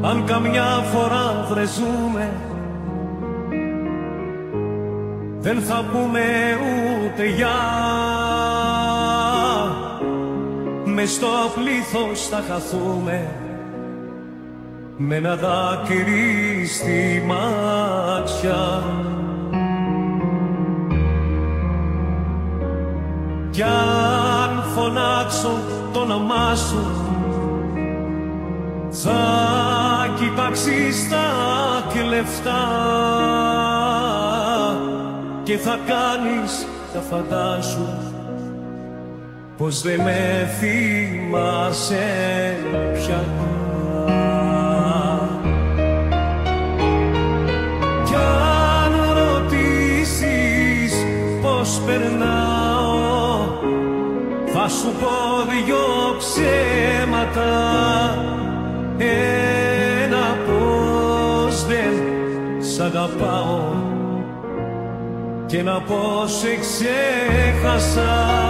αν καμιά φορά βρεζούμε, δεν θα πούμε ούτε γεια. Μες στο πλήθος θα χαθούμε, με ένα δάκρυ στη μάτια. Κι αν φωνάξω το όνομά σου, θα κοιτάξεις τα κλεφτά και θα κάνεις τα φαντάσου πως δεν με θυμάσαι πια. Κι αν ρωτήσεις πως περνάω, θα σου πω δυο ψέματα. Ένα πως δεν σ' αγαπάω και ένα πως σε ξέχασα.